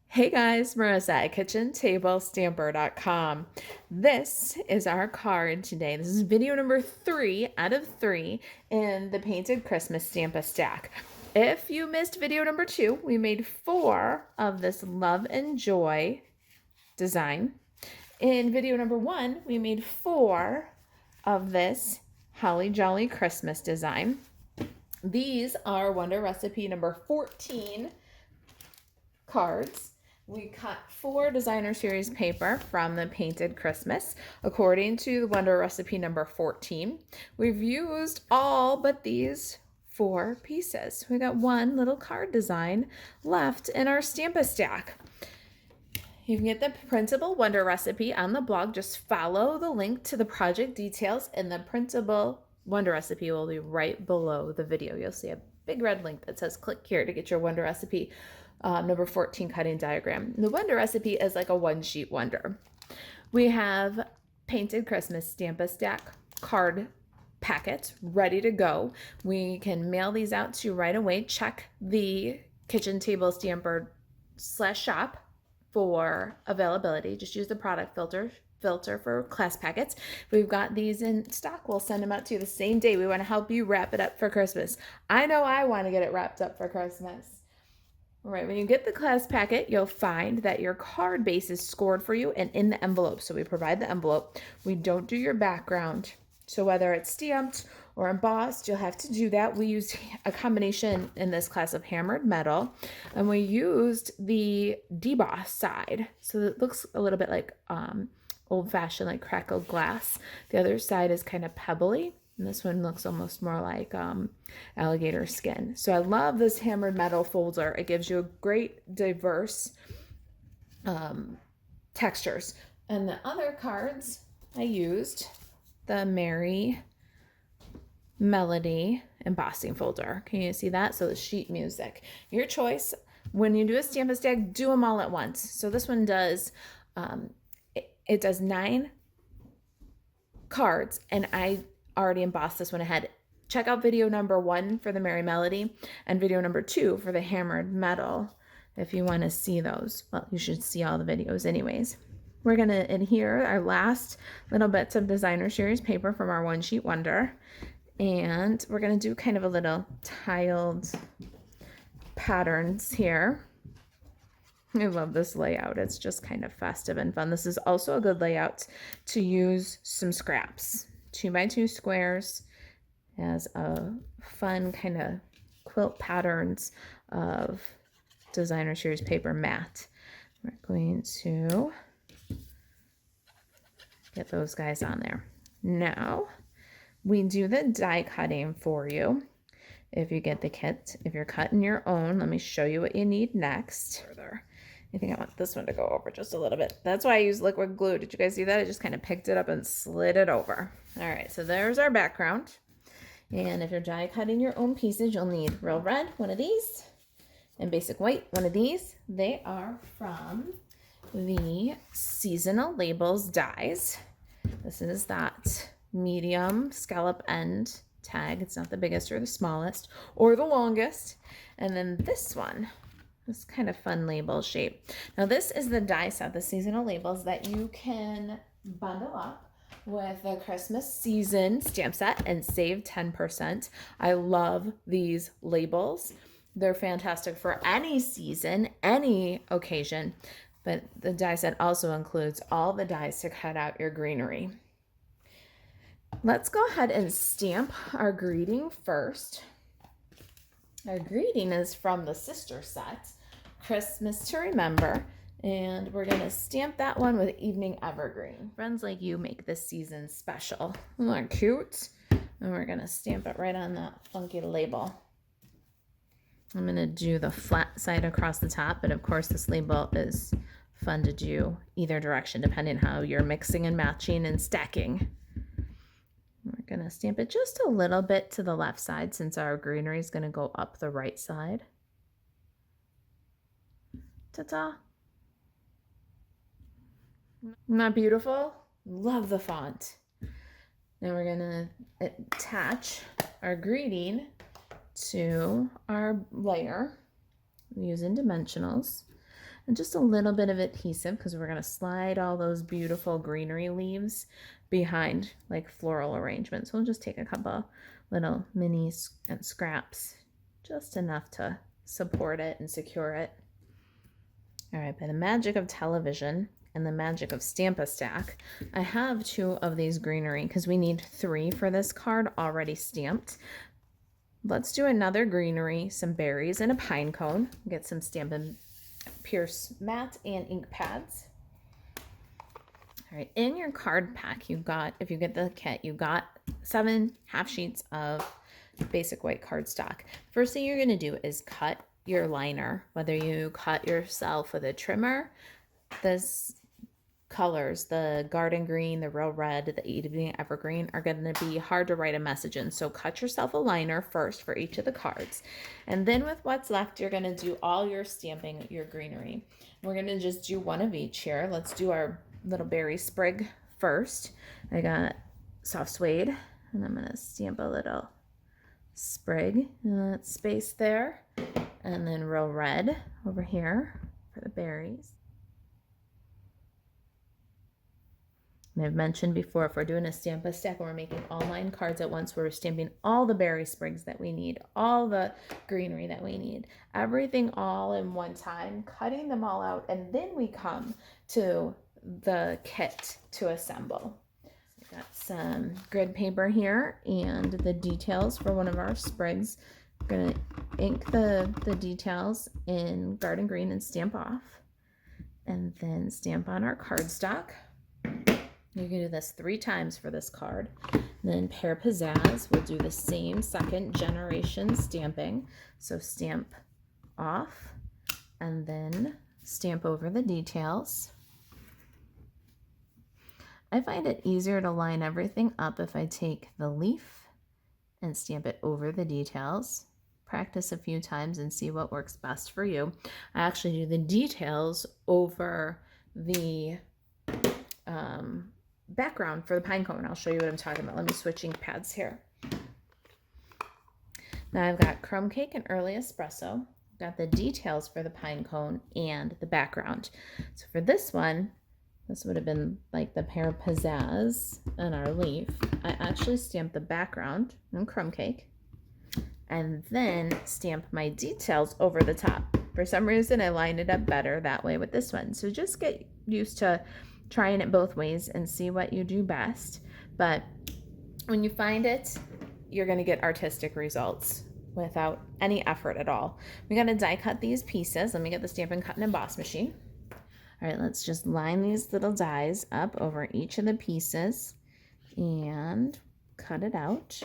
Hey guys, Marissa at kitchentablestamper.com. This is our card today. This is video number 3 out of 3 in the Painted Christmas Stampa stack. If you missed video number 2, we made 4 of this Love and Joy design. In video number 1, we made 4 of this Holly Jolly Christmas design. These are Wonder Recipe number 14 cards. We cut 4 designer series paper from the Painted Christmas according to the Wonder Recipe number 14. We've used all but these 4 pieces. We got one little card design left in our Stampa stack. You can get the printable Wonder Recipe on the blog. Just follow the link to the project details, and the printable Wonder Recipe will be right below the video. You'll see a big red link that says click here to get your Wonder Recipe number 14 cutting diagram. The Wonder Recipe is like a one-sheet wonder. We have Painted Christmas Stampa stack card packets ready to go. We can mail these out to you right away. Check the kitchen table stamper /shop for availability. Just use the product filter for class packets. We've got these in stock. We'll send them out to you the same day. We want to help you wrap it up for Christmas. I know I want to get it wrapped up for Christmas. All right, when you get the class packet, you'll find that your card base is scored for you and in the envelope. So we provide the envelope. We don't do your background. So whether it's stamped or embossed, you'll have to do that. We used a combination in this class of hammered metal, and we used the deboss side. So it looks a little bit like old-fashioned, like crackled glass. The other side is kind of pebbly. And this one looks almost more like alligator skin. So I love this hammered metal folder. It gives you a great diverse textures. And the other cards, I used the Merry Melody embossing folder. Can you see that? So the sheet music. Your choice. When you do a Stampa stack, do them all at once. So this one does, it does 9 cards, and I already embossed this one ahead. Check out video number 1 for the Merry Melody and video number 2 for the hammered metal if you want to see those. Well, you should see all the videos anyways. We're going to adhere our last little bits of designer series paper from our one sheet wonder, and we're going to do kind of a little tiled patterns here. I love this layout. It's just kind of festive and fun. This is also a good layout to use some scraps. 2x2 squares as a fun kind of quilt patterns of designer series paper mat. We're going to get those guys on there. Now we do the die cutting for you. If you get the kit, if you're cutting your own, let me show you what you need next. I think I want this one to go over just a little bit. That's why I use liquid glue. Did you guys see that? I just kind of picked it up and slid it over. All right, so there's our background. And if you're die cutting your own pieces, you'll need real red, one of these, and basic white, one of these. They are from the Seasonal Labels dies. This is that medium scallop end tag. It's not the biggest or the smallest or the longest. And then this one, this kind of fun label shape. Now this is the die set, the Seasonal Labels, that you can bundle up with the Christmas season stamp set and save 10%. I love these labels. They're fantastic for any season, any occasion, but the die set also includes all the dies to cut out your greenery. Let's go ahead and stamp our greeting first. Our greeting is from the sister set, Christmas to Remember, and we're going to stamp that one with Evening Evergreen. Friends like you make this season special. Isn't that cute? And we're going to stamp it right on that funky label. I'm going to do the flat side across the top, but of course this label is fun to do either direction depending how you're mixing and matching and stacking. We're going to stamp it just a little bit to the left side since our greenery is going to go up the right side. Ta-ta! Not beautiful? Love the font. Now we're going to attach our greeting to our layer using dimensionals. and just a little bit of adhesive because we're going to slide all those beautiful greenery leaves behind like floral arrangements. So we'll just take a couple little mini scraps, just enough to support it and secure it. All right, by the magic of television and the magic of Stamp-A-Stack, I have 2 of these greenery because we need 3 for this card already stamped. Let's do another greenery, some berries, and a pine cone. Get some Stampin' Pierce mat and ink pads. All right, in your card pack, you've got, if you get the kit, you've got 7 half sheets of basic white cardstock. First thing you're going to do is cut your liner, whether you cut yourself with a trimmer. This colors, the garden green, the real red, the evening evergreen, are going to be hard to write a message in. So cut yourself a liner first for each of the cards. And then with what's left, you're going to do all your stamping, your greenery. We're going to just do 1 of each here. Let's do our little berry sprig first. I got soft suede, and I'm going to stamp a little sprig in that space there. And then real red over here for the berries. And I've mentioned before, if we're doing a Stamp-A-Stack and we're making all 9 cards at once, we're stamping all the berry sprigs that we need, all the greenery that we need, everything all in one time, cutting them all out, and then we come to the kit to assemble. So we got some grid paper here and the details for one of our sprigs. We're going to ink the details in garden green and stamp off, and then stamp on our cardstock. You can do this 3 times for this card. Then Pear Pizzazz will do the same second generation stamping. So stamp off and then stamp over the details. I find it easier to line everything up if I take the leaf and stamp it over the details. Practice a few times and see what works best for you. I actually do the details over the background for the pine cone. I'll show you what I'm talking about. Let me switch ink pads here. Now I've got crumb cake and early espresso. I've got the details for the pine cone and the background. So for this one, this would have been like the Pear Pizzazz and our leaf. I actually stamped the background in crumb cake and then stamp my details over the top. For some reason, I lined it up better that way with this one. So just get used to trying it both ways and see what you do best. But when you find it, you're going to get artistic results without any effort at all. We got to die cut these pieces. Let me get the Stampin' Cut and Emboss machine. All right, let's just line these little dies up over each of the pieces and cut it out.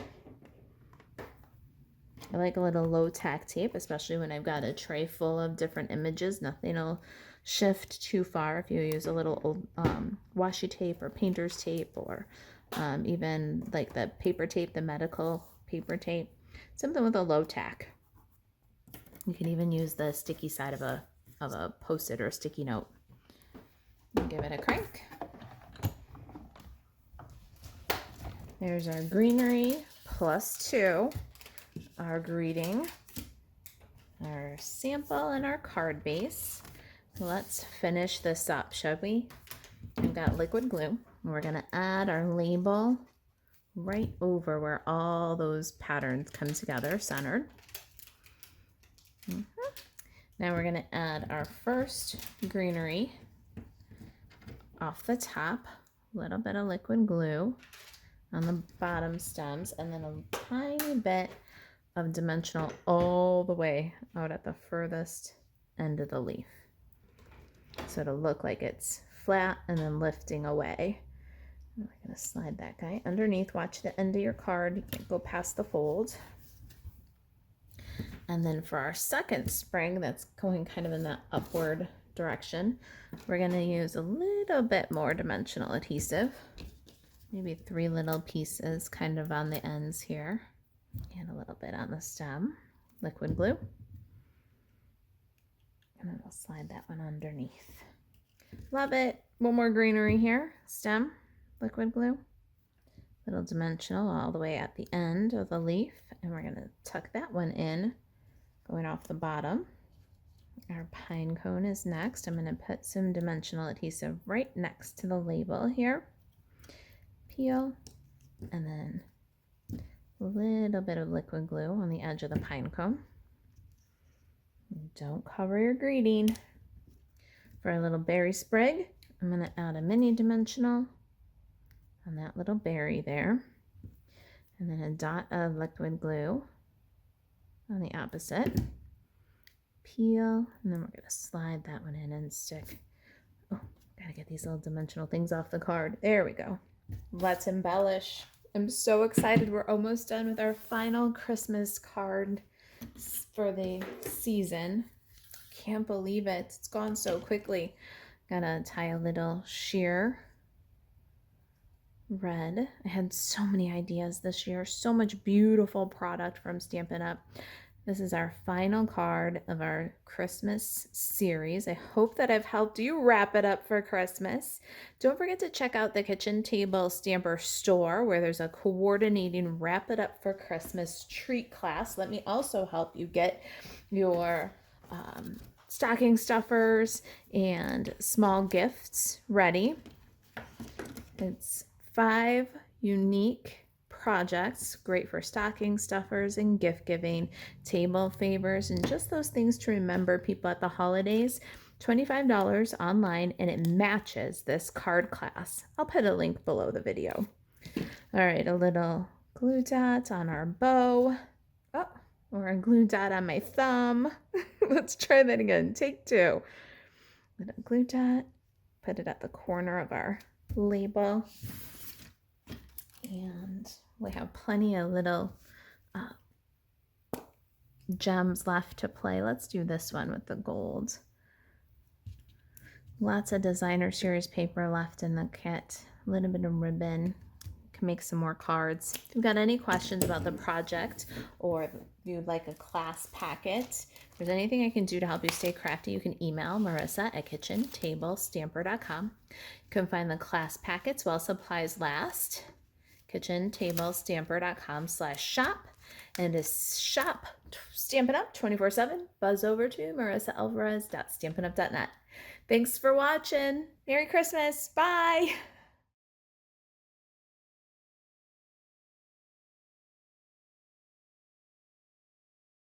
I like a little low tack tape, especially when I've got a tray full of different images. Nothing will shift too far if you use a little old washi tape or painter's tape, or even like the paper tape, the medical paper tape, something with a low tack. You can even use the sticky side of a Post-it or a sticky note. Give it a crank. There's our greenery +2, our greeting, our sample, and our card base. Let's finish this up, shall we? We've got liquid glue. We're going to add our label right over where all those patterns come together, centered. Now we're going to add our first greenery off the top, a little bit of liquid glue on the bottom stems, and then a tiny bit of dimensional all the way out at the furthest end of the leaf. So it'll look like it's flat and then lifting away. We're going to slide that guy underneath. Watch the end of your card. You can't go past the fold. And then for our second spring that's going kind of in that upward direction, we're going to use a little bit more dimensional adhesive. Maybe 3 little pieces kind of on the ends here. And a little bit on the stem. Liquid glue. And then we'll slide that one underneath. Love it. One more greenery here. Stem, liquid glue. Little dimensional all the way at the end of the leaf. And we're going to tuck that one in, going off the bottom. Our pine cone is next. I'm going to put some dimensional adhesive right next to the label here. Peel, and then a little bit of liquid glue on the edge of the pine cone. Don't cover your greeting. For a little berry sprig, I'm going to add a mini dimensional on that little berry there, and then a dot of liquid glue on the opposite. Peel, and then we're going to slide that one in and stick. Oh, gotta get these little dimensional things off the card. There we go. Let's embellish. I'm so excited. We're almost done with our final Christmas card for the season. Can't believe it. It's gone so quickly. Gotta tie a little sheer red. I had so many ideas this year. So much beautiful product from Stampin' Up. This is our final card of our Christmas series. I hope that I've helped you wrap it up for Christmas. Don't forget to check out the Kitchen Table Stamper store where there's a coordinating Wrap It Up for Christmas treat class. Let me also help you get your stocking stuffers and small gifts ready. It's 5 unique projects, great for stocking stuffers and gift giving, table favors, and just those things to remember people at the holidays. $25 online, and it matches this card class. I'll put a link below the video. All right, a little glue dot on our bow. Oh, or a glue dot on my thumb. Let's try that again. Take 2. Little glue dot, put it at the corner of our label. And we have plenty of little gems left to play. Let's do this one with the gold. Lots of designer series paper left in the kit. A little bit of ribbon. Can make some more cards. If you've got any questions about the project, or if you'd like a class packet, if there's anything I can do to help you stay crafty, you can email Marisa at kitchentablestamper.com. You can find the class packets while supplies last. kitchentablestamper.com/shop, and to shop Stampin' Up 24/7, buzz over to marisaalvarez.stampinup.net. Thanks for watching. Merry Christmas. Bye.